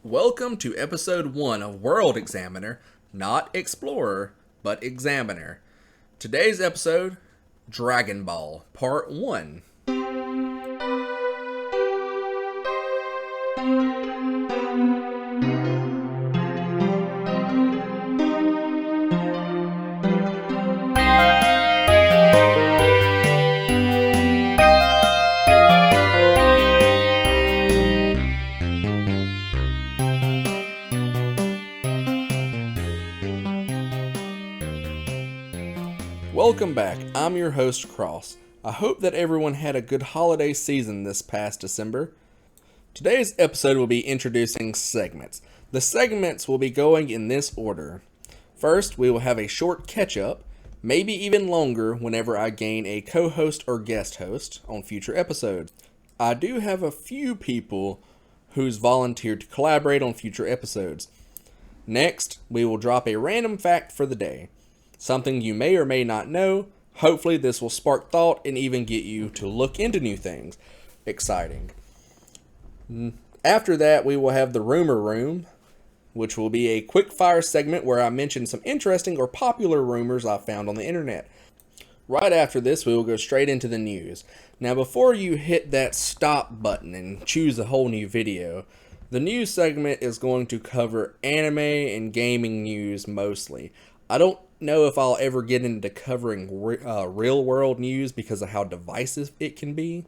Welcome to episode 1 of World Examiner, not Explorer, but Examiner. Today's episode, Dragon Ball, Part 1. Welcome back, I'm your host Cross. I hope that everyone had a good holiday season this past December. Today's episode will be introducing segments. The segments will be going in this order. First, we will have a short catch-up, maybe even longer whenever I gain a co-host or guest host on future episodes. I do have a few people who's volunteered to collaborate on future episodes. Next, we will drop a random fact for the day. Something you may or may not know. Hopefully this will spark thought and even get you to look into new things. Exciting. After that, we will have the Rumor Room, which will be a quick fire segment where I mention some interesting or popular rumors I found on the internet. Right after this, we will go straight into the news. Now, before you hit that stop button and choose a whole new video, the news segment is going to cover anime and gaming news mostly. I don't know if I'll ever get into covering real world news because of how divisive it can be.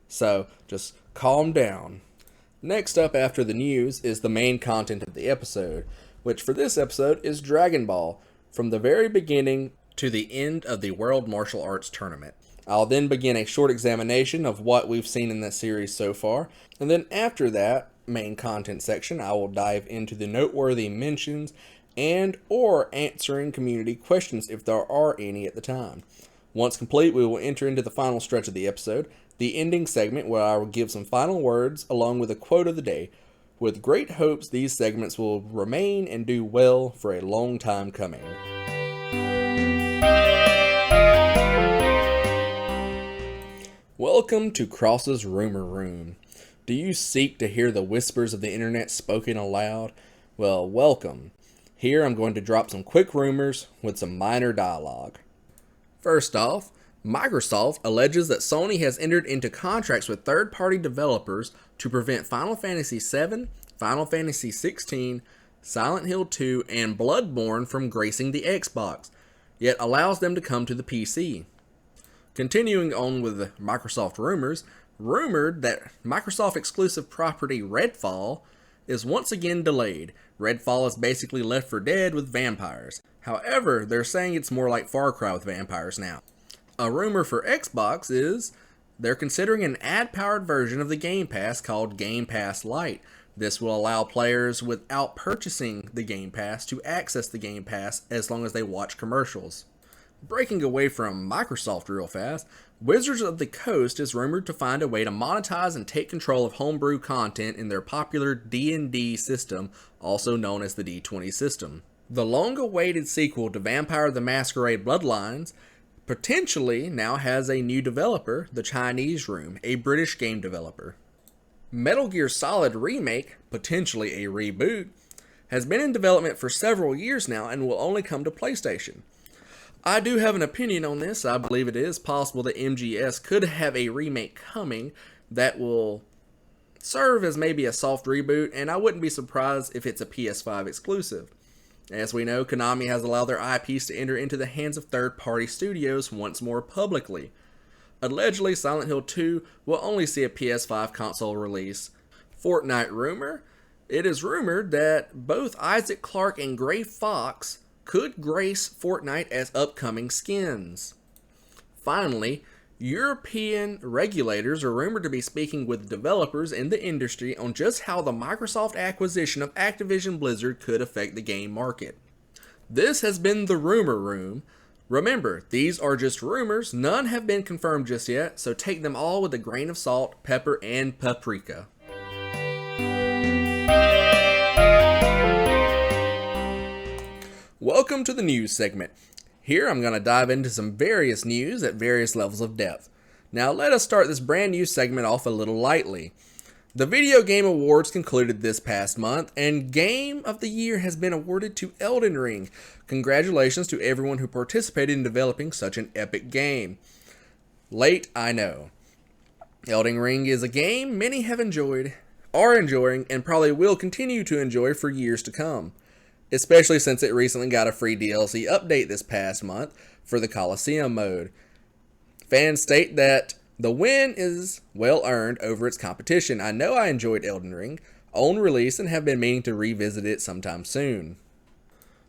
So just calm down. Next up after the news is the main content of the episode, which for this episode is Dragon Ball, from the very beginning to the end of the World Martial Arts Tournament. I'll then begin a short examination of what we've seen in this series so far, and then after that main content section I will dive into the noteworthy mentions and or answering community questions if there are any at the time. Once complete, we will enter into the final stretch of the episode, the ending segment where I will give some final words along with a quote of the day. With great hopes these segments will remain and do well for a long time coming. Welcome to Cross's Rumor Room. Do you seek to hear the whispers of the internet spoken aloud? Well, welcome. Here I'm going to drop some quick rumors with some minor dialogue. First off, Microsoft alleges that Sony has entered into contracts with third-party developers to prevent Final Fantasy VII, Final Fantasy XVI, Silent Hill 2, and Bloodborne from gracing the Xbox, yet allows them to come to the PC. Continuing on with the Microsoft rumors, rumored that Microsoft exclusive property Redfall is once again delayed. Redfall is basically Left 4 Dead with vampires. However, they're saying it's more like Far Cry with vampires now. A rumor for Xbox is they're considering an ad-powered version of the Game Pass called Game Pass Lite. This will allow players without purchasing the Game Pass to access the Game Pass as long as they watch commercials. Breaking away from Microsoft real fast, Wizards of the Coast is rumored to find a way to monetize and take control of homebrew content in their popular D&D system, also known as the D20 system. The long-awaited sequel to Vampire the Masquerade Bloodlines potentially now has a new developer, the Chinese Room, a British game developer. Metal Gear Solid Remake, potentially a reboot, has been in development for several years now and will only come to PlayStation. I do have an opinion on this. I believe it is possible that MGS could have a remake coming that will serve as maybe a soft reboot, and I wouldn't be surprised if it's a PS5 exclusive. As we know, Konami has allowed their IPs to enter into the hands of third-party studios once more publicly. Allegedly, Silent Hill 2 will only see a PS5 console release. Fortnite rumor. It is rumored that both Isaac Clarke and Gray Fox could grace Fortnite as upcoming skins. Finally, European regulators are rumored to be speaking with developers in the industry on just how the Microsoft acquisition of Activision Blizzard could affect the game market. This has been the Rumor Room. Remember, these are just rumors, none have been confirmed just yet, so take them all with a grain of salt, pepper, and paprika. Welcome to the news segment. Here I'm going to dive into some various news at various levels of depth. Now let us start this brand new segment off a little lightly. The Video Game Awards concluded this past month, and Game of the Year has been awarded to Elden Ring. Congratulations to everyone who participated in developing such an epic game. Late, I know. Elden Ring is a game many have enjoyed, are enjoying, and probably will continue to enjoy for years to come, especially since it recently got a free DLC update this past month for the Coliseum mode. Fans state that the win is well earned over its competition. I know I enjoyed Elden Ring on release and have been meaning to revisit it sometime soon.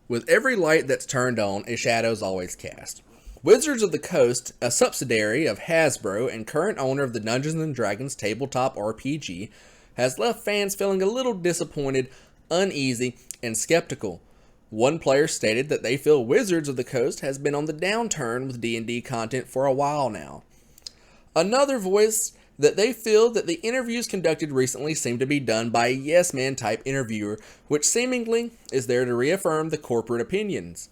With every light that's turned on, a shadow's always cast. Wizards of the Coast, a subsidiary of Hasbro and current owner of the Dungeons & Dragons tabletop RPG, has left fans feeling a little disappointed, uneasy, and skeptical. One player stated that they feel Wizards of the Coast has been on the downturn with D&D content for a while now. Another voiced that they feel that the interviews conducted recently seem to be done by a yes-man type interviewer, which seemingly is there to reaffirm the corporate opinions.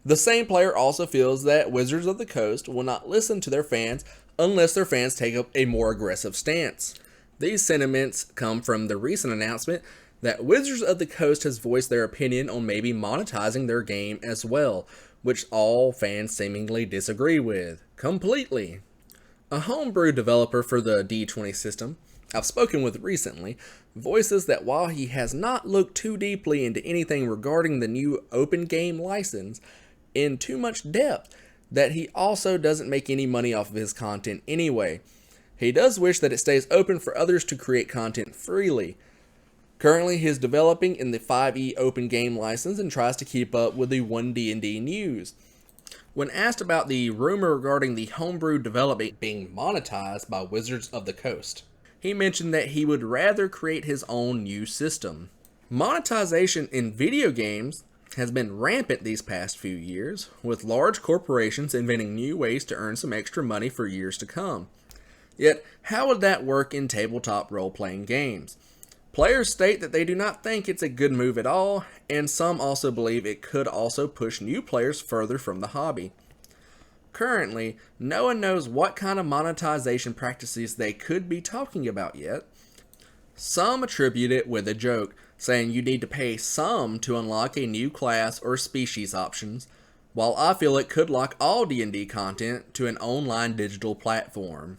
The same player also feels that Wizards of the Coast will not listen to their fans unless their fans take up a more aggressive stance. These sentiments come from the recent announcement that Wizards of the Coast has voiced their opinion on maybe monetizing their game as well, which all fans seemingly disagree with completely. A homebrew developer for the D20 system I've spoken with recently voices that while he has not looked too deeply into anything regarding the new open game license in too much depth, that he also doesn't make any money off of his content anyway. He does wish that it stays open for others to create content freely. Currently, he is developing in the 5e open game license and tries to keep up with the 1D&D news. When asked about the rumor regarding the homebrew development being monetized by Wizards of the Coast, he mentioned that he would rather create his own new system. Monetization in video games has been rampant these past few years, with large corporations inventing new ways to earn some extra money for years to come. Yet, how would that work in tabletop role-playing games? Players state that they do not think it's a good move at all, and some also believe it could also push new players further from the hobby. Currently, no one knows what kind of monetization practices they could be talking about yet. Some attribute it with a joke, saying you need to pay some to unlock a new class or species options, while I feel it could lock all D&D content to an online digital platform.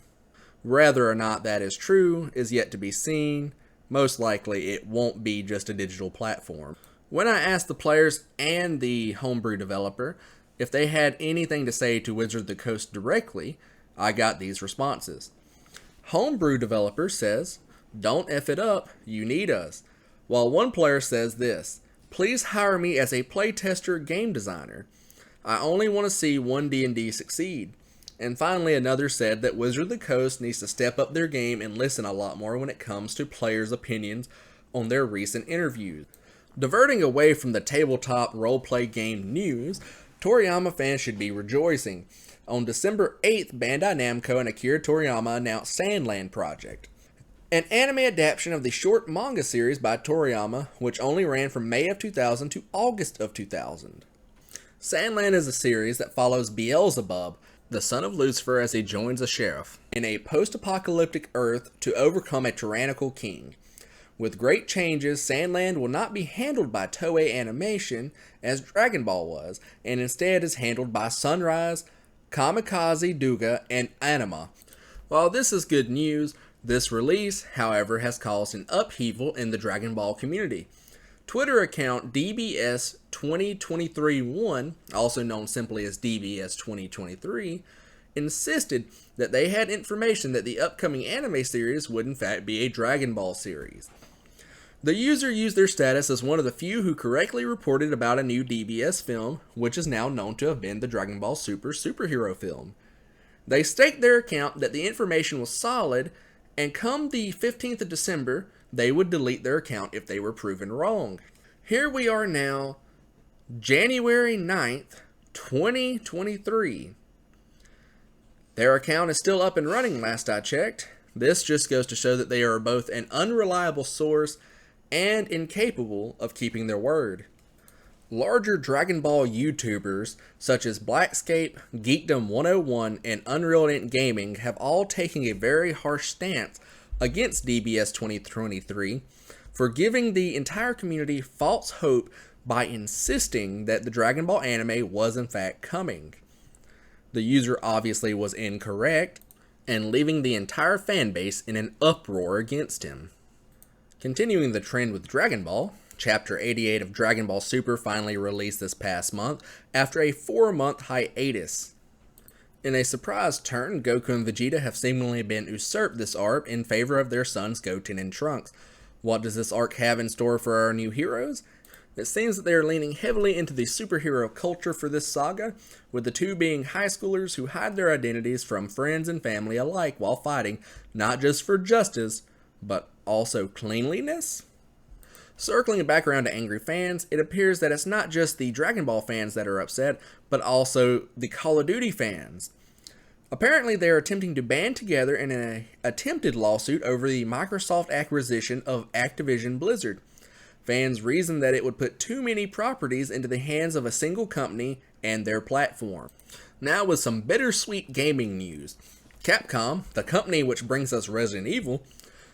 Whether or not that is true is yet to be seen. Most likely it won't be just a digital platform. When I asked the players and the homebrew developer if they had anything to say to Wizards of the Coast directly, I got these responses. Homebrew developer says, "Don't F it up, you need us." While one player says this, "Please hire me as a playtester game designer. I only want to see 1D&D succeed." And finally, another said that Wizards of the Coast needs to step up their game and listen a lot more when it comes to players' opinions on their recent interviews. Diverting away from the tabletop role-play game news, Toriyama fans should be rejoicing. On December 8th, Bandai Namco and Akira Toriyama announced Sandland Project, an anime adaptation of the short manga series by Toriyama, which only ran from May of 2000 to August of 2000. Sandland is a series that follows Beelzebub, the son of Lucifer, as he joins a sheriff in a post-apocalyptic Earth to overcome a tyrannical king. With great changes, Sandland will not be handled by Toei Animation as Dragon Ball was, and instead is handled by Sunrise, Kamikaze Douga, and Anima. While this is good news, this release, however, has caused an upheaval in the Dragon Ball community. Twitter account DBS2023-1, also known simply as DBS2023, insisted that they had information that the upcoming anime series would in fact be a Dragon Ball series. The user used their status as one of the few who correctly reported about a new DBS film, which is now known to have been the Dragon Ball Super superhero film. They staked their account that the information was solid, and come the 15th of December, they would delete their account if they were proven wrong. Here we are now, January 9th, 2023. Their account is still up and running last I checked. This just goes to show that they are both an unreliable source and incapable of keeping their word. Larger Dragon Ball YouTubers such as Blackscape, Geekdom 101, and Unreal Ant Gaming have all taken a very harsh stance against DBS 2023 for giving the entire community false hope by insisting that the Dragon Ball anime was in fact coming. The user obviously was incorrect, and leaving the entire fanbase in an uproar against him. Continuing the trend with Dragon Ball, Chapter 88 of Dragon Ball Super finally released this past month after a 4-month hiatus. In a surprise turn, Goku and Vegeta have seemingly been usurped this arc in favor of their sons Goten and Trunks. What does this arc have in store for our new heroes? It seems that they are leaning heavily into the superhero culture for this saga, with the two being high schoolers who hide their identities from friends and family alike while fighting not just for justice, but also cleanliness? Circling back around to angry fans, it appears that it's not just the Dragon Ball fans that are upset, but also the Call of Duty fans. Apparently, they are attempting to band together in an attempted lawsuit over the Microsoft acquisition of Activision Blizzard. Fans reason that it would put too many properties into the hands of a single company and their platform. Now with some bittersweet gaming news. Capcom, the company which brings us Resident Evil,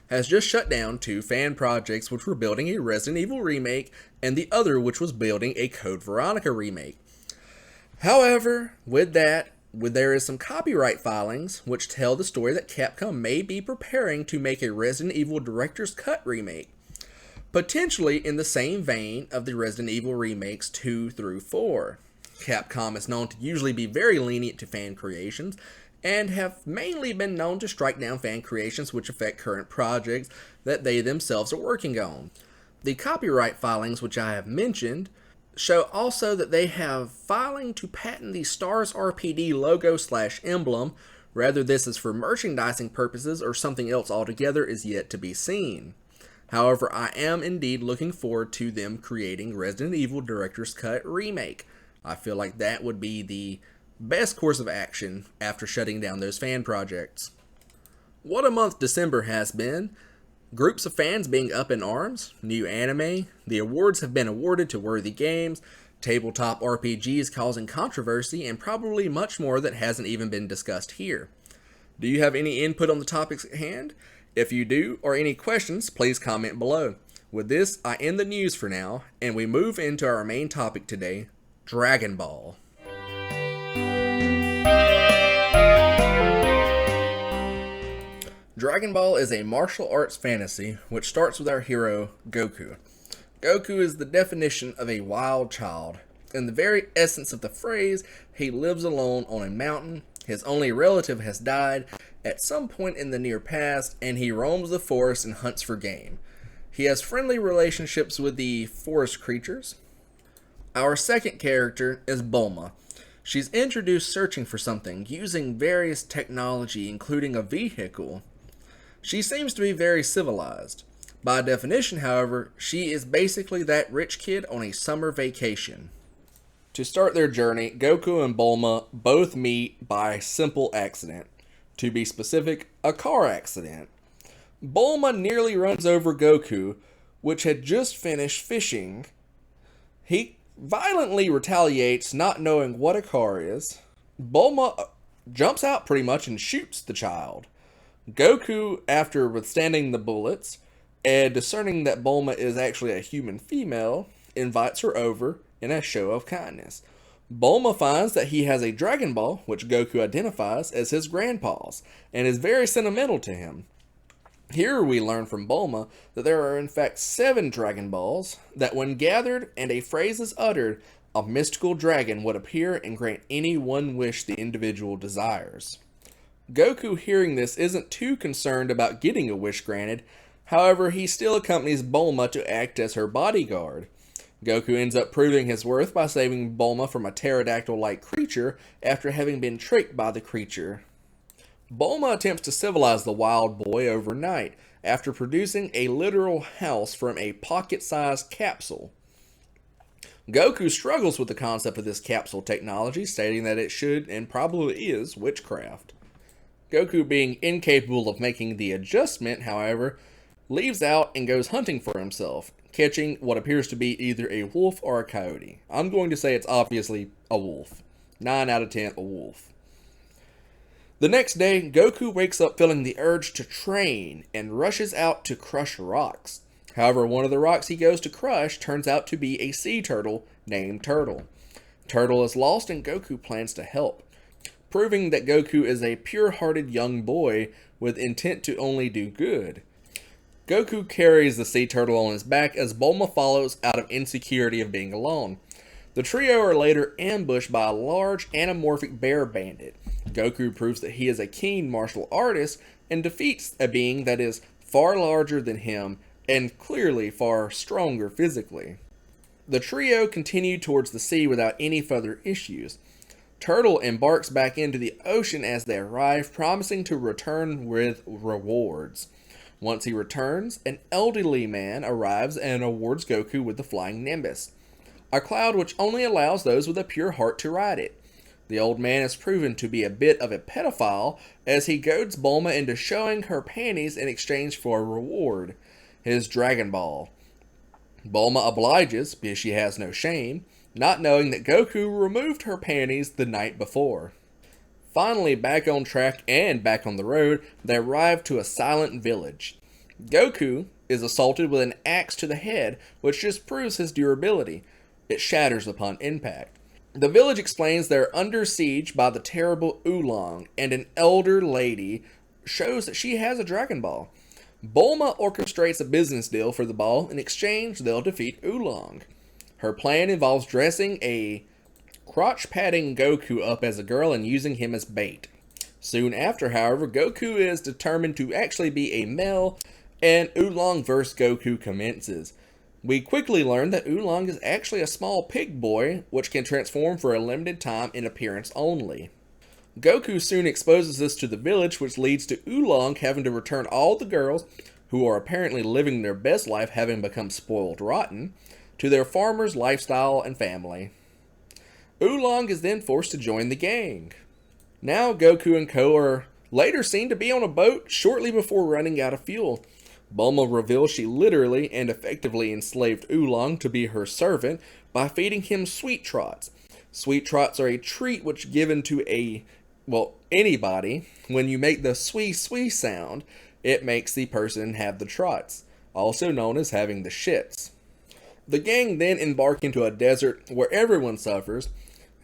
has just shut down 2 fan projects which were building a Resident Evil remake and the other which was building a Code Veronica remake. However, there is some copyright filings which tell the story that Capcom may be preparing to make a Resident Evil Director's Cut remake, potentially in the same vein of the Resident Evil remakes 2 through 4. Capcom is known to usually be very lenient to fan creations, and have mainly been known to strike down fan creations which affect current projects that they themselves are working on. The copyright filings which I have mentioned show also that they have filing to patent the Stars RPD logo/emblem. Whether this is for merchandising purposes or something else altogether is yet to be seen. However, I am indeed looking forward to them creating Resident Evil Director's Cut remake. I feel like that would be the best course of action after shutting down those fan projects. What a month December has been. Groups of fans being up in arms, new anime, the awards have been awarded to worthy games, tabletop RPGs causing controversy, and probably much more that hasn't even been discussed here. Do you have any input on the topics at hand? If you do, or any questions, please comment below. With this, I end the news for now, and we move into our main topic today, Dragon Ball. Dragon Ball is a martial arts fantasy which starts with our hero, Goku. Goku is the definition of a wild child. In the very essence of the phrase, he lives alone on a mountain, his only relative has died at some point in the near past, and he roams the forest and hunts for game. He has friendly relationships with the forest creatures. Our second character is Bulma. She's introduced searching for something, using various technology, including a vehicle. She seems to be very civilized. By definition, however, she is basically that rich kid on a summer vacation. To start their journey, Goku and Bulma both meet by simple accident. To be specific, a car accident. Bulma nearly runs over Goku, which had just finished fishing. He violently retaliates, not knowing what a car is. Bulma jumps out pretty much and shoots the child. Goku, after withstanding the bullets and discerning that Bulma is actually a human female, invites her over in a show of kindness. Bulma finds that he has a Dragon Ball, which Goku identifies as his grandpa's, and is very sentimental to him. Here we learn from Bulma that there are in fact 7 Dragon Balls, that when gathered and a phrase is uttered, a mystical dragon would appear and grant any one wish the individual desires. Goku, hearing this, isn't too concerned about getting a wish granted. However, he still accompanies Bulma to act as her bodyguard. Goku ends up proving his worth by saving Bulma from a pterodactyl-like creature after having been tricked by the creature. Bulma attempts to civilize the wild boy overnight after producing a literal house from a pocket-sized capsule. Goku struggles with the concept of this capsule technology, stating that it should and probably is witchcraft. Goku, being incapable of making the adjustment, however, leaves out and goes hunting for himself, catching what appears to be either a wolf or a coyote. I'm going to say it's obviously a wolf. 9 out of 10, a wolf. The next day, Goku wakes up feeling the urge to train and rushes out to crush rocks. However, one of the rocks he goes to crush turns out to be a sea turtle named Turtle. Turtle is lost and Goku plans to help, proving that Goku is a pure-hearted young boy with intent to only do good. Goku carries the sea turtle on his back as Bulma follows out of insecurity of being alone. The trio are later ambushed by a large anamorphic bear bandit. Goku proves that he is a keen martial artist and defeats a being that is far larger than him and clearly far stronger physically. The trio continue towards the sea without any further issues. Turtle embarks back into the ocean as they arrive, promising to return with rewards. Once he returns, an elderly man arrives and awards Goku with the Flying Nimbus, a cloud which only allows those with a pure heart to ride it. The old man is proven to be a bit of a pedophile as he goads Bulma into showing her panties in exchange for a reward, his Dragon Ball. Bulma obliges because she has no shame, not knowing that Goku removed her panties the night before. Finally, back on track and back on the road, they arrive to a silent village. Goku is assaulted with an axe to the head, which just proves his durability. It shatters upon impact. The village explains they're under siege by the terrible Oolong, and an elder lady shows that she has a Dragon Ball. Bulma orchestrates a business deal for the ball. In exchange, they'll defeat Oolong. Her plan involves dressing a crotch-padding Goku up as a girl and using him as bait. Soon after, however, Goku is determined to actually be a male, and Oolong vs. Goku commences. We quickly learn that Oolong is actually a small pig boy, which can transform for a limited time in appearance only. Goku soon exposes this to the village, which leads to Oolong having to return all the girls, who are apparently living their best life having become spoiled rotten, to their farmer's lifestyle and family. Oolong is then forced to join the gang. Now Goku and Co are later seen to be on a boat shortly before running out of fuel. Bulma reveals she literally and effectively enslaved Oolong to be her servant by feeding him sweet trots. Sweet trots are a treat which given to anybody. When you make the swee swee sound, it makes the person have the trots, also known as having the shits. The gang then embark into a desert where everyone suffers.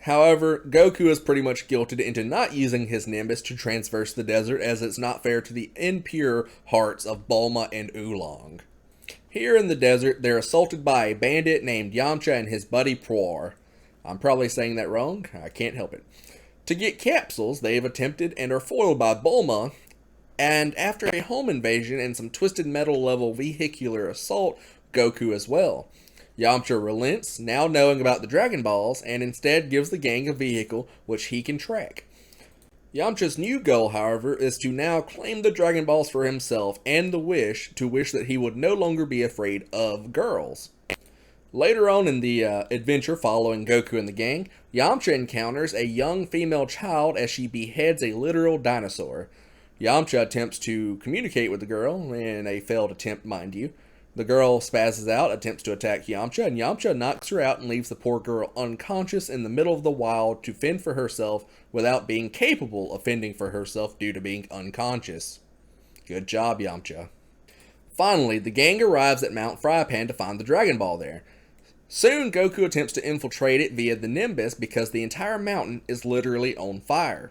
However, Goku is pretty much guilted into not using his Nimbus to traverse the desert, as it's not fair to the impure hearts of Bulma and Oolong. Here in the desert, they're assaulted by a bandit named Yamcha and his buddy Puar. I'm probably saying that wrong, I can't help it. To get capsules, they have attempted and are foiled by Bulma, and after a home invasion and some twisted metal level vehicular assault, Goku as well. Yamcha relents, now knowing about the Dragon Balls, and instead gives the gang a vehicle which he can track. Yamcha's new goal, however, is to now claim the Dragon Balls for himself and the wish that he would no longer be afraid of girls. Later on in the adventure following Goku and the gang, Yamcha encounters a young female child as she beheads a literal dinosaur. Yamcha attempts to communicate with the girl, in a failed attempt, mind you. The girl spazzes out, attempts to attack Yamcha, and Yamcha knocks her out and leaves the poor girl unconscious in the middle of the wild to fend for herself without being capable of fending for herself due to being unconscious. Good job, Yamcha. Finally, the gang arrives at Mount Frypan to find the Dragon Ball there. Soon, Goku attempts to infiltrate it via the Nimbus because the entire mountain is literally on fire.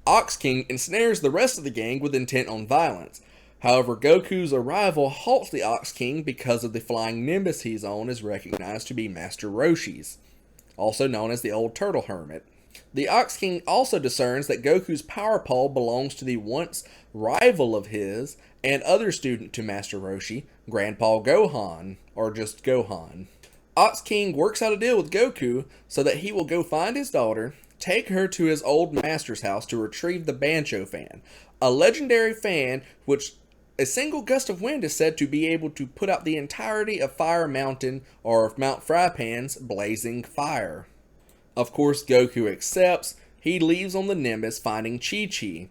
Ox King ensnares the rest of the gang with intent on violence. However, Goku's arrival halts the Ox King because of the flying Nimbus he's on is recognized to be Master Roshi's, also known as the Old Turtle Hermit. The Ox King also discerns that Goku's power pole belongs to the once rival of his and other student to Master Roshi, Grandpa Gohan, or just Gohan. Ox King works out a deal with Goku so that he will go find his daughter, take her to his old master's house to retrieve the Bancho fan, a legendary fan which a single gust of wind is said to be able to put out the entirety of Fire Mountain or Mount Frypan's blazing fire. Of course, Goku accepts. He leaves on the Nimbus, finding Chi-Chi.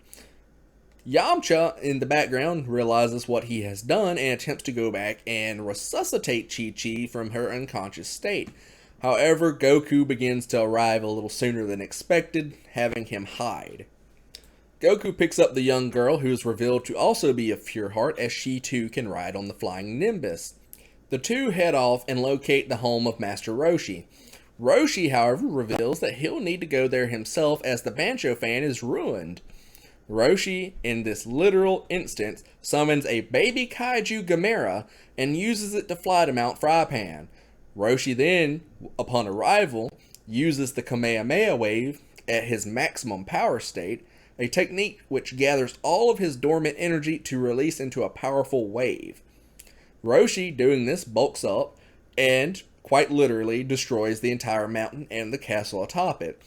Yamcha, in the background, realizes what he has done and attempts to go back and resuscitate Chi-Chi from her unconscious state. However, Goku begins to arrive a little sooner than expected, having him hide. Goku picks up the young girl, who is revealed to also be a pure heart, as she too can ride on the flying Nimbus. The two head off and locate the home of Master Roshi. Roshi, however, reveals that he'll need to go there himself as the Bancho fan is ruined. Roshi, in this literal instance, summons a baby kaiju Gamera and uses it to fly to Mount Frypan. Roshi then, upon arrival, uses the Kamehameha wave at his maximum power state, a technique which gathers all of his dormant energy to release into a powerful wave. Roshi, doing this, bulks up and, quite literally, destroys the entire mountain and the castle atop it.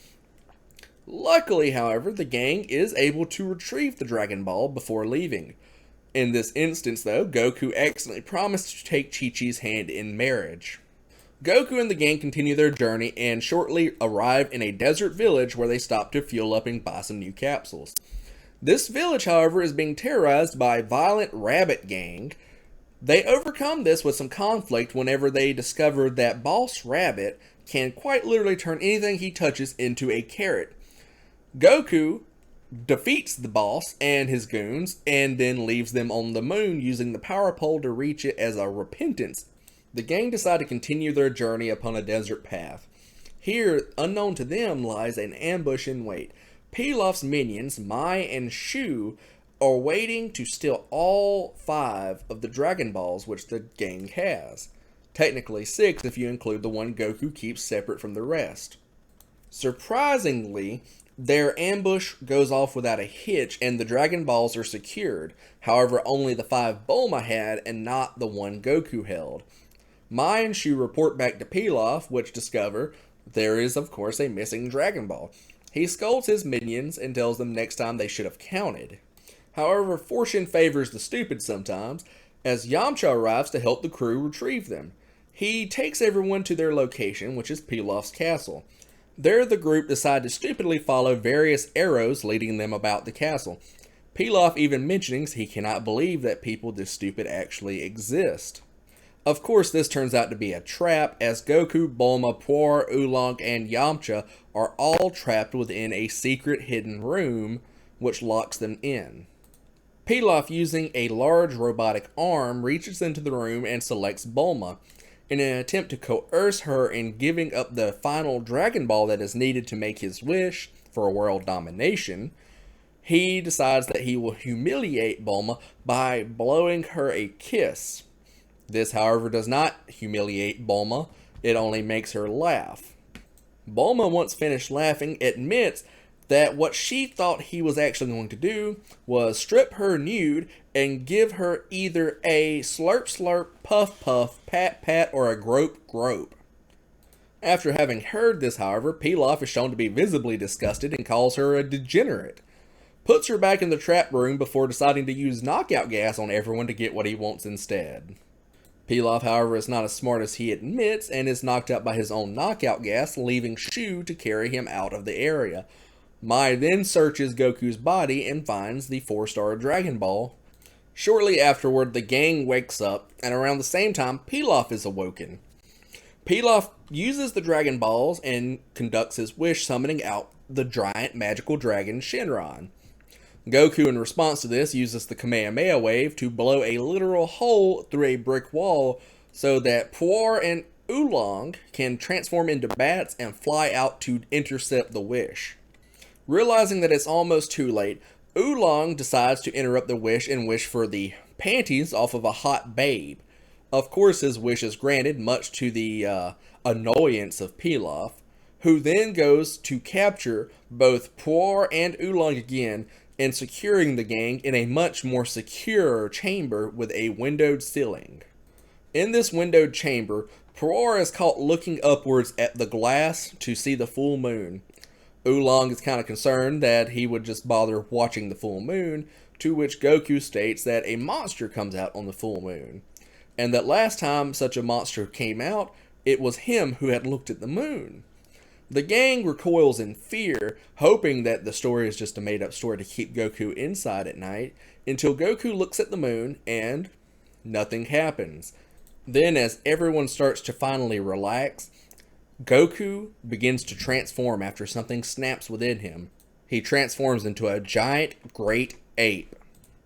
Luckily, however, the gang is able to retrieve the Dragon Ball before leaving. In this instance, though, Goku accidentally promised to take Chi-Chi's hand in marriage. Goku and the gang continue their journey and shortly arrive in a desert village where they stop to fuel up and buy some new capsules. This village, however, is being terrorized by a violent rabbit gang. They overcome this with some conflict whenever they discover that Boss Rabbit can quite literally turn anything he touches into a carrot. Goku defeats the boss and his goons and then leaves them on the moon using the power pole to reach it as a repentance. The gang decide to continue their journey upon a desert path. Here, unknown to them, lies an ambush in wait. Pilaf's minions, Mai and Shu, are waiting to steal all 5 of the Dragon Balls which the gang has. Technically 6 if you include the one Goku keeps separate from the rest. Surprisingly, their ambush goes off without a hitch and the Dragon Balls are secured. However, only the 5 Bulma had and not the one Goku held. Mai and Shu report back to Pilaf, which discover there is, of course, a missing Dragon Ball. He scolds his minions and tells them next time they should have counted. However, fortune favors the stupid sometimes, as Yamcha arrives to help the crew retrieve them. He takes everyone to their location, which is Pilaf's castle. There, the group decide to stupidly follow various arrows leading them about the castle. Pilaf even mentions he cannot believe that people this stupid actually exist. Of course, this turns out to be a trap, as Goku, Bulma, Puar, Oolong, and Yamcha are all trapped within a secret hidden room, which locks them in. Pilaf, using a large robotic arm, reaches into the room and selects Bulma. In an attempt to coerce her in giving up the final Dragon Ball that is needed to make his wish for world domination, he decides that he will humiliate Bulma by blowing her a kiss. This, however, does not humiliate Bulma, it only makes her laugh. Bulma, once finished laughing, admits that what she thought he was actually going to do was strip her nude and give her either a slurp slurp, puff puff, pat pat, or a grope grope. After having heard this, however, Pilaf is shown to be visibly disgusted and calls her a degenerate. Puts her back in the trap room before deciding to use knockout gas on everyone to get what he wants instead. Pilaf, however, is not as smart as he admits and is knocked out by his own knockout gas, leaving Shu to carry him out of the area. Mai then searches Goku's body and finds the 4-star Dragon Ball. Shortly afterward, the gang wakes up, and around the same time, Pilaf is awoken. Pilaf uses the Dragon Balls and conducts his wish, summoning out the giant magical dragon Shenron. Goku, in response to this, uses the Kamehameha wave to blow a literal hole through a brick wall so that Puar and Oolong can transform into bats and fly out to intercept the wish. Realizing that it's almost too late, Oolong decides to interrupt the wish and wish for the panties off of a hot babe. Of course, his wish is granted, much to the annoyance of Pilaf, who then goes to capture both Puar and Oolong again, and securing the gang in a much more secure chamber with a windowed ceiling. In this windowed chamber, Puar is caught looking upwards at the glass to see the full moon. Oolong is kind of concerned that he would just bother watching the full moon, to which Goku states that a monster comes out on the full moon, and that last time such a monster came out, it was him who had looked at the moon. The gang recoils in fear, hoping that the story is just a made-up story to keep Goku inside at night, until Goku looks at the moon and nothing happens. Then, as everyone starts to finally relax, Goku begins to transform after something snaps within him. he transforms into a giant great ape.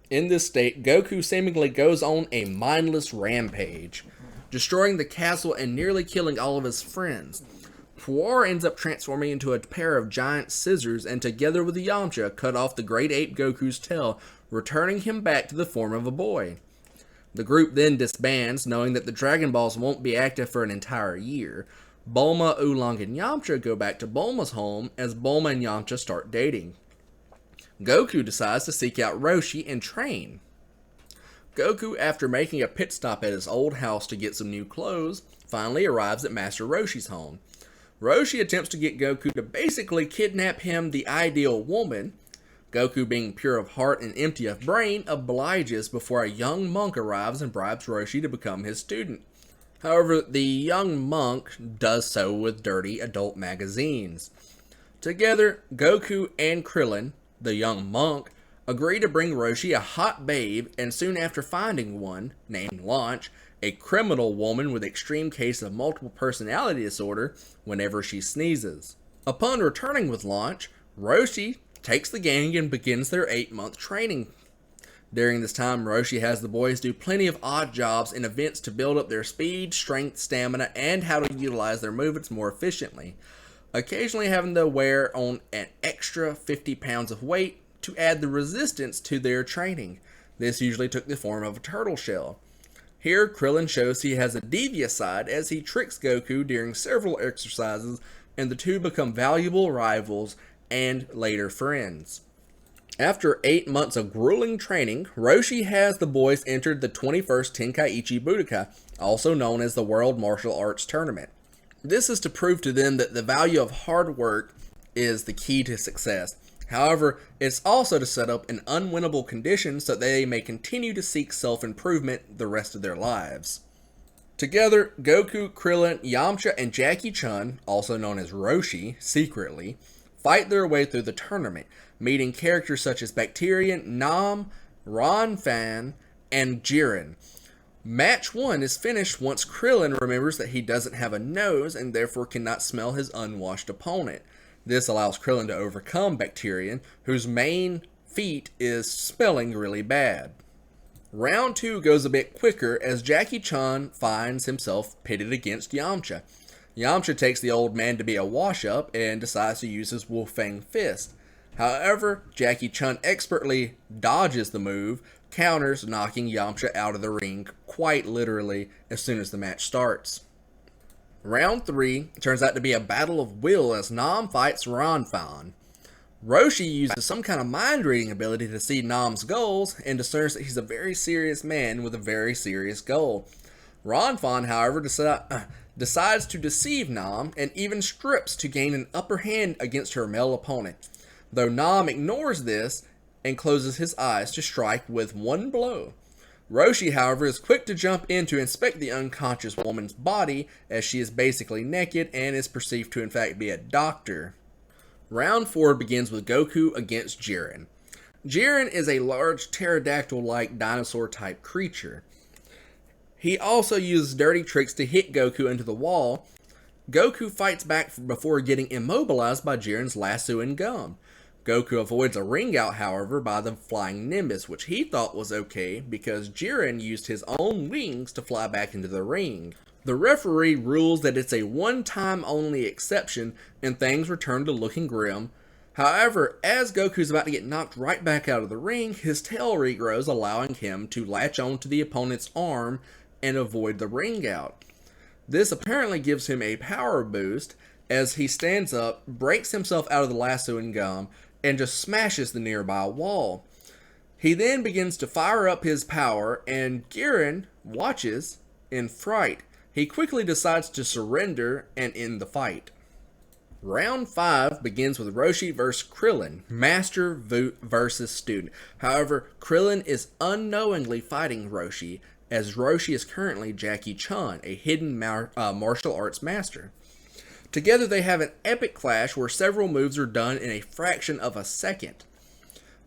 In this state, Goku seemingly goes on a mindless rampage, destroying the castle and nearly killing all of his friends. Puar ends up transforming into a pair of giant scissors and together with Yamcha cut off the great ape Goku's tail, returning him back to the form of a boy. The group then disbands, knowing that the Dragon Balls won't be active for an entire year. Bulma, Oolong, and Yamcha go back to Bulma's home as Bulma and Yamcha start dating. Goku decides to seek out Roshi and train. Goku, after making a pit stop at his old house to get some new clothes, finally arrives at Master Roshi's home. Roshi attempts to get Goku to basically kidnap him, the ideal woman. Goku, being pure of heart and empty of brain, obliges before a young monk arrives and bribes Roshi to become his student. However, the young monk does so with dirty adult magazines. Together, Goku and Krillin, the young monk, agree to bring Roshi a hot babe, and soon after finding one, named Launch, a criminal woman with extreme case of multiple personality disorder whenever she sneezes. Upon returning with Launch, Roshi takes the gang and begins their 8-month training. During this time, Roshi has the boys do plenty of odd jobs and events to build up their speed, strength, stamina, and how to utilize their movements more efficiently, occasionally having to wear on an extra 50 pounds of weight to add the resistance to their training. This usually took the form of a turtle shell. Here, Krillin shows he has a devious side as he tricks Goku during several exercises, and the two become valuable rivals and later friends. After 8 months of grueling training, Roshi has the boys entered the 21st Tenkaichi Budokai, also known as the World Martial Arts Tournament. This is to prove to them that the value of hard work is the key to success. However, it's also to set up an unwinnable condition so that they may continue to seek self-improvement the rest of their lives. Together, Goku, Krillin, Yamcha, and Jackie Chun, also known as Roshi, secretly, fight their way through the tournament, meeting characters such as Bacterian, Nam, Ron Fan, and Jiren. Match 1 is finished once Krillin remembers that he doesn't have a nose and therefore cannot smell his unwashed opponent. This allows Krillin to overcome Bacterian, whose main feat is smelling really bad. Round 2 goes a bit quicker as Jackie Chun finds himself pitted against Yamcha. Yamcha takes the old man to be a wash-up and decides to use his Wolfang Fist. However, Jackie Chun expertly dodges the move, counters, knocking Yamcha out of the ring quite literally as soon as the match starts. Round 3 turns out to be a battle of will as Nam fights Ranfan. Roshi uses some kind of mind-reading ability to see Nam's goals and discerns that he's a very serious man with a very serious goal. Ranfan, however, decides to deceive Nam and even strips to gain an upper hand against her male opponent, though Nam ignores this and closes his eyes to strike with one blow. Roshi, however, is quick to jump in to inspect the unconscious woman's body as she is basically naked and is perceived to in fact be a doctor. Round 4 begins with Goku against Jiren. Jiren is a large pterodactyl-like dinosaur-type creature. He also uses dirty tricks to hit Goku into the wall. Goku fights back before getting immobilized by Jiren's lasso and gum. Goku avoids a ring out, however, by the flying Nimbus, which he thought was okay because Jiren used his own wings to fly back into the ring. The referee rules that it's a one-time only exception and things return to looking grim. However, as Goku's about to get knocked right back out of the ring, his tail regrows, allowing him to latch onto the opponent's arm and avoid the ring out. This apparently gives him a power boost as he stands up, breaks himself out of the lasso and gum, and just smashes the nearby wall. He then begins to fire up his power, and Jiren watches in fright. He quickly decides to surrender and end the fight. Round 5 begins with Roshi vs. Krillin, Master versus Student. However, Krillin is unknowingly fighting Roshi, as Roshi is currently Jackie Chun, a hidden martial arts master. Together they have an epic clash where several moves are done in a fraction of a second.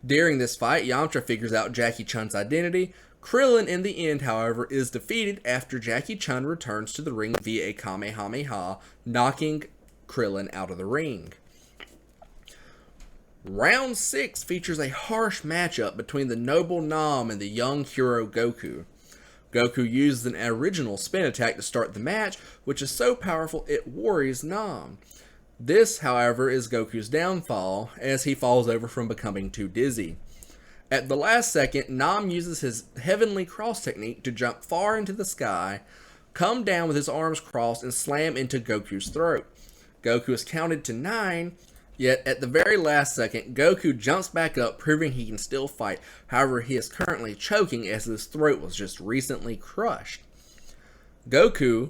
During this fight, Yamcha figures out Jackie Chun's identity. Krillin in the end, however, is defeated after Jackie Chun returns to the ring via a Kamehameha, knocking Krillin out of the ring. Round 6 features a harsh matchup between the noble Nam and the young hero Goku. Goku uses an original spin attack to start the match, which is so powerful it worries Nam. This, however, is Goku's downfall, as he falls over from becoming too dizzy. At the last second, Nam uses his Heavenly Cross technique to jump far into the sky, come down with his arms crossed, and slam into Goku's throat. Goku is counted to 9, yet at the very last second, Goku jumps back up, proving he can still fight. However, he is currently choking as his throat was just recently crushed. Goku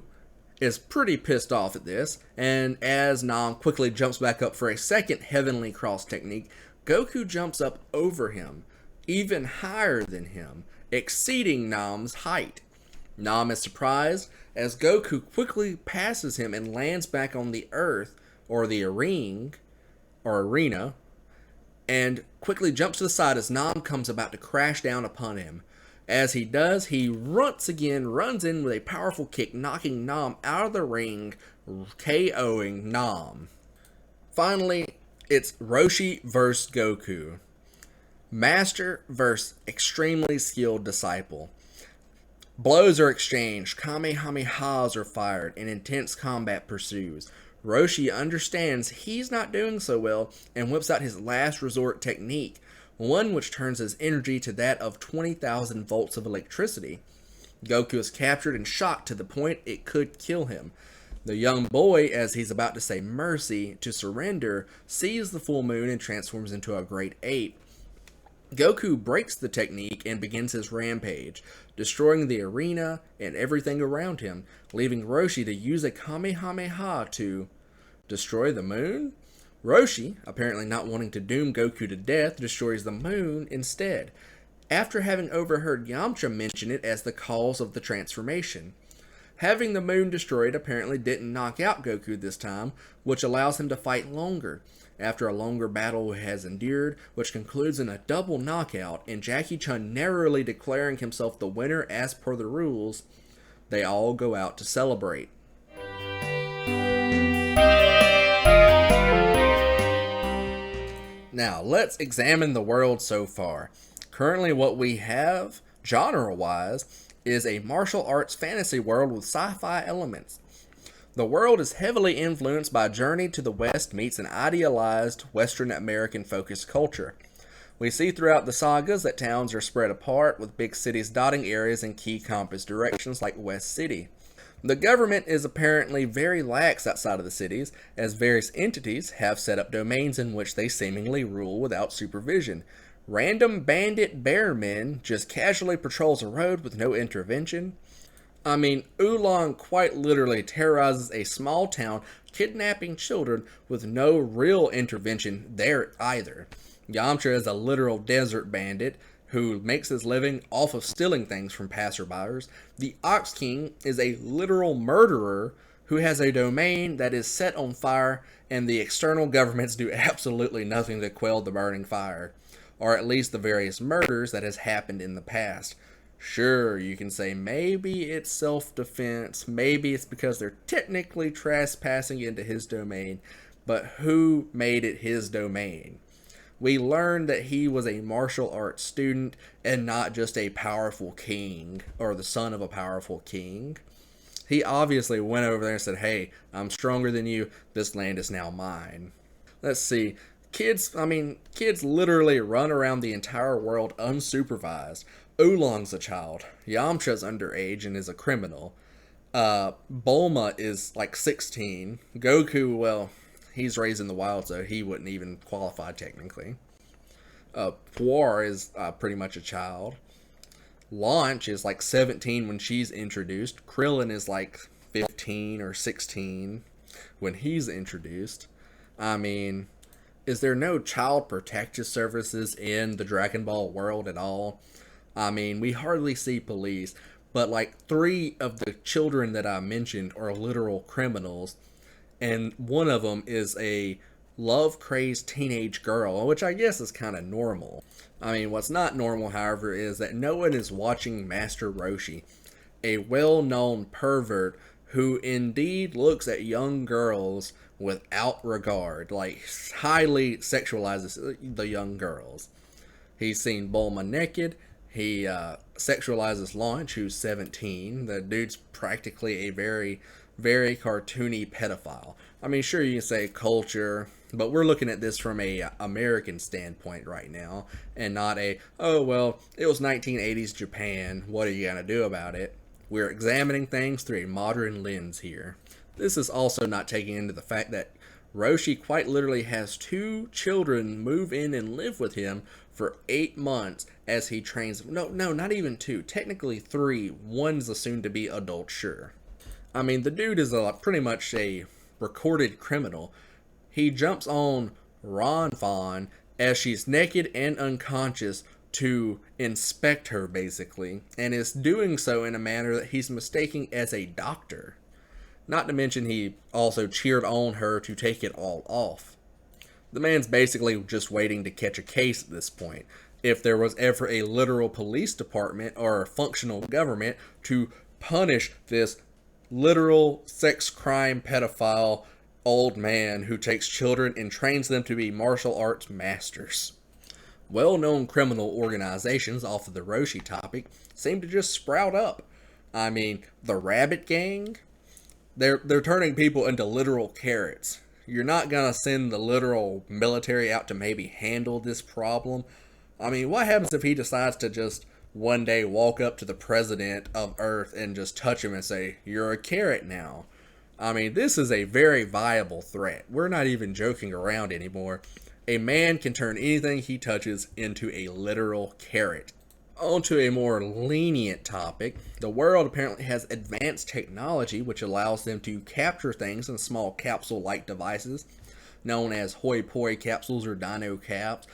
is pretty pissed off at this, and as Nam quickly jumps back up for a second Heavenly Cross technique, Goku jumps up over him, even higher than him, exceeding Nam's height. Nam is surprised as Goku quickly passes him and lands back on the earth, or the arena, and quickly jumps to the side as Nam comes about to crash down upon him. As he does, he runs in with a powerful kick, knocking Nam out of the ring, KOing Nam. Finally, it's Roshi vs. Goku. Master vs. extremely skilled disciple. Blows are exchanged, kamehamehas are fired, and intense combat pursues. Roshi understands he's not doing so well and whips out his last resort technique, one which turns his energy to that of 20,000 volts of electricity. Goku is captured and shocked to the point it could kill him. The young boy, as he's about to say mercy to surrender, sees the full moon and transforms into a great ape. Goku breaks the technique and begins his rampage, destroying the arena and everything around him, leaving Roshi to use a Kamehameha to destroy the moon? Roshi, apparently not wanting to doom Goku to death, destroys the moon instead, after having overheard Yamcha mention it as the cause of the transformation. Having the moon destroyed apparently didn't knock out Goku this time, which allows him to fight longer. After a longer battle has endured, which concludes in a double knockout, and Jackie Chun narrowly declaring himself the winner as per the rules, they all go out to celebrate. Now, let's examine the world so far. Currently what we have, genre-wise, is a martial arts fantasy world with sci-fi elements. The world is heavily influenced by Journey to the West meets an idealized Western American-focused culture. We see throughout the sagas that towns are spread apart, with big cities dotting areas in key compass directions like West City. The government is apparently very lax outside of the cities, as various entities have set up domains in which they seemingly rule without supervision. Random bandit bearmen just casually patrols a road with no intervention. I mean, Oolong quite literally terrorizes a small town, kidnapping children with no real intervention there either. Yamcha is a literal desert bandit who makes his living off of stealing things from passerbyers. The Ox King is a literal murderer who has a domain that is set on fire, and the external governments do absolutely nothing to quell the burning fire, or at least the various murders that has happened in the past. Sure, you can say maybe it's self-defense, maybe it's because they're technically trespassing into his domain, but who made it his domain? We learned that he was a martial arts student and not just a powerful king, or the son of a powerful king. He obviously went over there and said, hey, I'm stronger than you, this land is now mine. Let's see, kids literally run around the entire world unsupervised. Oolong's a child, Yamcha's underage and is a criminal. Bulma is like 16. Goku, well, he's raised in the wild, so he wouldn't even qualify technically. Puar is pretty much a child. Launch is like 17 when she's introduced. Krillin is like 15 or 16 when he's introduced. I mean, is there no child protective services in the Dragon Ball world at all? I mean, we hardly see police, but like 3 of the children that I mentioned are literal criminals, and one of them is a love-crazed teenage girl, which I guess is kind of normal. I mean, what's not normal, however, is that no one is watching Master Roshi, a well-known pervert who indeed looks at young girls without regard, like highly sexualizes the young girls. He's seen Bulma naked. He sexualizes Launch, who's 17. The dude's practically a very, very cartoony pedophile. I mean, sure, you can say culture, but we're looking at this from a American standpoint right now, and not a, oh, well, it was 1980s Japan, what are you going to do about it? We're examining things through a modern lens here. This is also not taking into the fact that Roshi quite literally has 2 children move in and live with him for 8 months as he trains. No, not even 2. Technically 3. One's a soon-to-be adult, sure. I mean, the dude is pretty much a recorded criminal. He jumps on Ronfon as she's naked and unconscious to inspect her, basically, and is doing so in a manner that he's mistaking as a doctor. Not to mention he also cheered on her to take it all off. The man's basically just waiting to catch a case at this point. If there was ever a literal police department or a functional government to punish this literal sex crime pedophile old man who takes children and trains them to be martial arts masters. Well-known criminal organizations off of the Roshi topic seem to just sprout up. I mean, the Rabbit Gang, they're turning people into literal carrots. You're not gonna send the literal military out to maybe handle this problem. I mean, what happens if he decides to just one day walk up to the president of Earth and just touch him and say, "You're a carrot now"? I mean, this is a very viable threat. We're not even joking around anymore. A man can turn anything he touches into a literal carrot. On to a more lenient topic. The world apparently has advanced technology which allows them to capture things in small capsule-like devices known as hoi poi capsules or dino caps.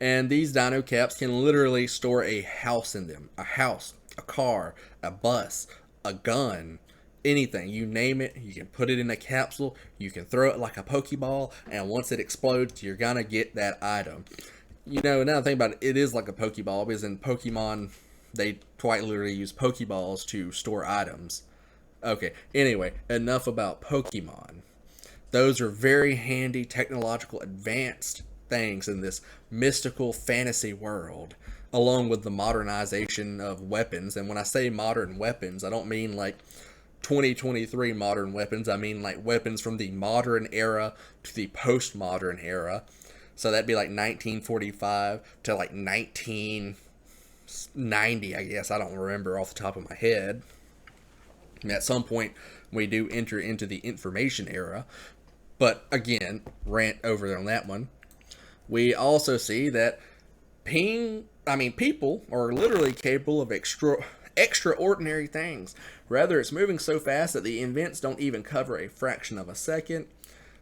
And these dino caps can literally store a house in them. A house, a car, a bus, a gun, anything. You name it, you can put it in a capsule, you can throw it like a Pokeball, and once it explodes, you're gonna get that item. You know, now think about it, it is like a Pokeball, because in Pokemon, they quite literally use Pokeballs to store items. Okay, anyway, enough about Pokemon. Those are very handy, technological, advanced things in this mystical fantasy world, along with the modernization of weapons. And when I say modern weapons, I don't mean like 2023 modern weapons. I mean like weapons from the modern era to the postmodern era. So that'd be like 1945 to like 1990, I guess. I don't remember off the top of my head. And at some point, we do enter into the information era. But again, rant over on that one. We also see that people are literally capable of extraordinary things. Rather, it's moving so fast that the events don't even cover a fraction of a second.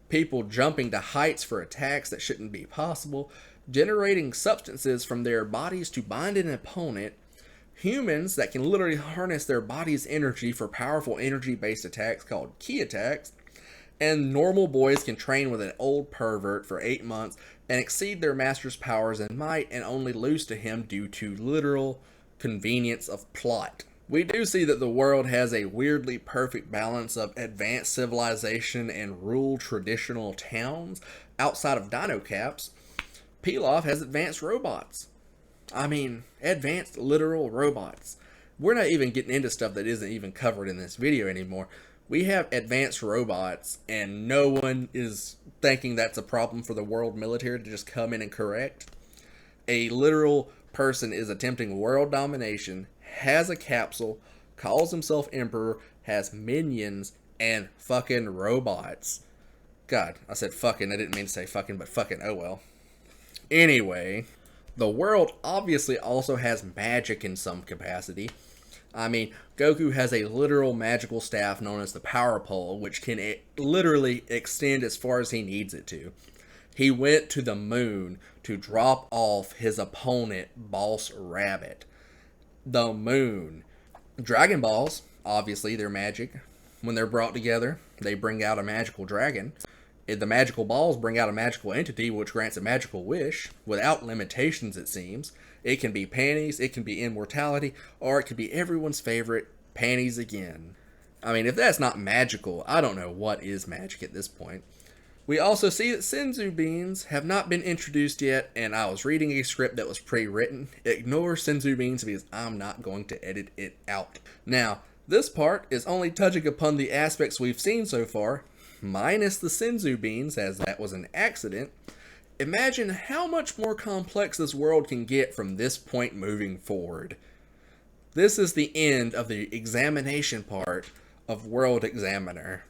People jumping to heights for attacks that shouldn't be possible. Generating substances from their bodies to bind an opponent. Humans that can literally harness their body's energy for powerful energy-based attacks called ki attacks. And normal boys can train with an old pervert for 8 months and exceed their master's powers and might and only lose to him due to literal convenience of plot. We do see that the world has a weirdly perfect balance of advanced civilization and rural traditional towns. Outside of dino caps, Pilaf has advanced robots. I mean, advanced literal robots. We're not even getting into stuff that isn't even covered in this video anymore. We have advanced robots, and no one is thinking that's a problem for the world military to just come in and correct. A literal person is attempting world domination, has a capsule, calls himself emperor, has minions, and fucking robots. God, I said fucking, I didn't mean to say fucking, but fucking, oh well. Anyway, the world obviously also has magic in some capacity. I mean, Goku has a literal magical staff known as the Power Pole, which can literally extend as far as he needs it to. He went to the moon to drop off his opponent, Boss Rabbit. The moon. Dragon Balls, obviously, they're magic. When they're brought together, they bring out a magical dragon. The magical balls bring out a magical entity which grants a magical wish, without limitations it seems. It can be panties, it can be immortality, or it can be everyone's favorite, panties again. I mean, if that's not magical, I don't know what is magic at this point. We also see that senzu beans have not been introduced yet, and I was reading a script that was pre-written. Ignore senzu beans because I'm not going to edit it out. Now, this part is only touching upon the aspects we've seen so far, minus the senzu beans, as that was an accident. Imagine how much more complex this world can get from this point moving forward. This is the end of the examination part of World Examiner.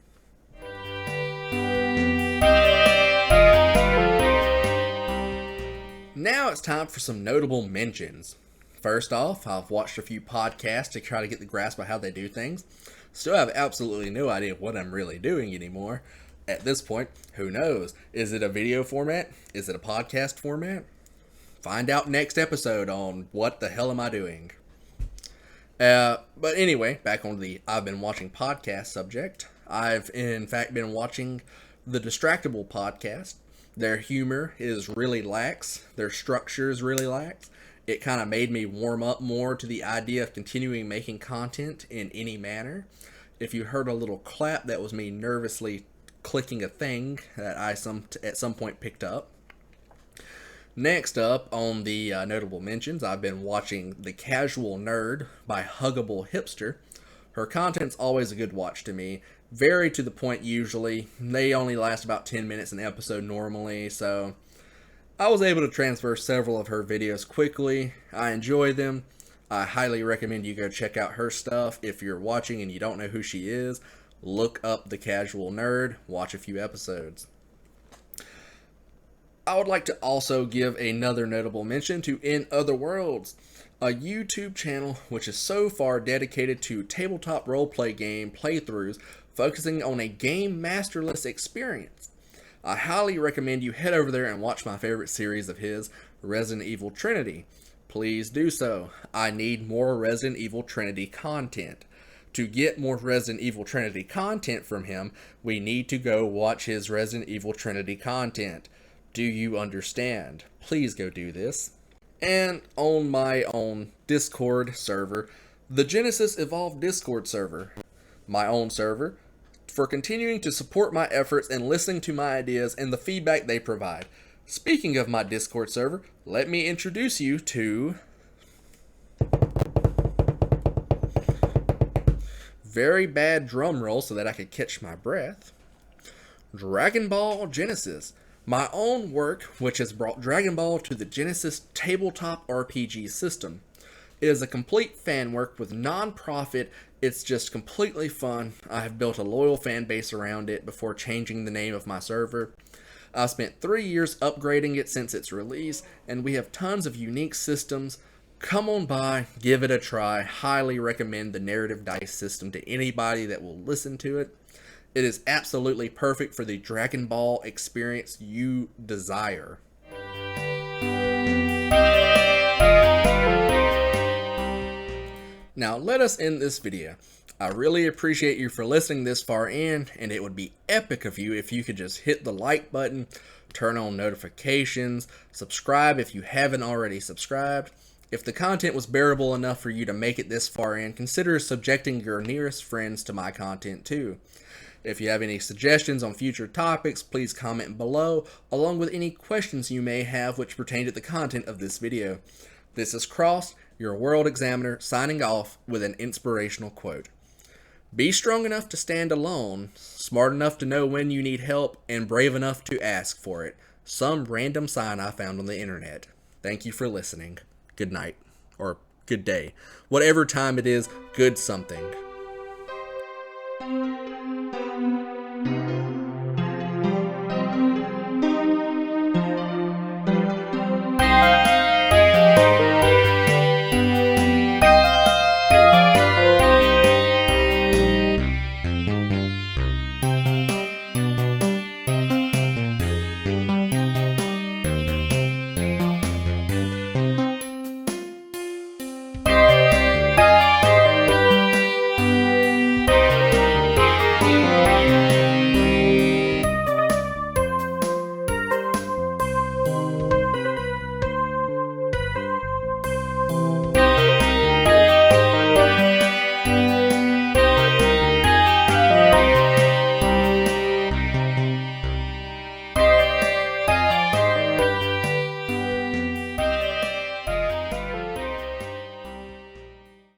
Now it's time for some notable mentions. First off, I've watched a few podcasts to try to get the grasp of how they do things. Still have absolutely no idea what I'm really doing anymore. At this point, who knows? Is it a video format? Is it a podcast format? Find out next episode on what the hell am I doing. But anyway, back on the I've been watching podcast subject. I've in fact been watching the Distractable podcast. Their humor is really lax. Their structure is really lax. It kind of made me warm up more to the idea of continuing making content in any manner. If you heard a little clap, that was me nervously clicking a thing that I at some point picked up. Next up on the notable mentions, I've been watching The Casual Nerd by Huggable Hipster. Her content's always a good watch to me. Very to the point usually. They only last about 10 minutes an episode normally, so I was able to transfer several of her videos quickly. I enjoy them. I highly recommend you go check out her stuff. If you're watching and you don't know who she is, look up The Casual Nerd, watch a few episodes. I would like to also give another notable mention to In Other Worlds, a YouTube channel which is so far dedicated to tabletop roleplay game playthroughs, focusing on a game masterless experience. I highly recommend you head over there and watch my favorite series of his, Resident Evil Trinity. Please do so. I need more Resident Evil Trinity content. To get more Resident Evil Trinity content from him, we need to go watch his Resident Evil Trinity content. Do you understand? Please go do this. And on my own Discord server, the Genesis Evolved Discord server, my own server, for continuing to support my efforts and listening to my ideas and the feedback they provide. Speaking of my Discord server, let me introduce you to very bad drum roll so that I could catch my breath. Dragon Ball Genesis, my own work which has brought Dragon Ball to the Genesis tabletop RPG system. It is a complete fan work with non-profit. It's just completely fun. I have built a loyal fan base around it before changing the name of my server. I've spent 3 years upgrading it since its release, and we have tons of unique systems. Come on by, give it a try. Highly recommend the narrative dice system to anybody that will listen to it. It is absolutely perfect for the Dragon Ball experience you desire. Now let us end this video. I really appreciate you for listening this far in, and it would be epic of you if you could just hit the like button, turn on notifications, subscribe if you haven't already subscribed. If the content was bearable enough for you to make it this far in, consider subjecting your nearest friends to my content too. If you have any suggestions on future topics, please comment below, along with any questions you may have which pertain to the content of this video. This is Cross, your World Examiner, signing off with an inspirational quote. Be strong enough to stand alone, smart enough to know when you need help, and brave enough to ask for it. Some random sign I found on the internet. Thank you for listening. Good night. Or good day. Whatever time it is, good something.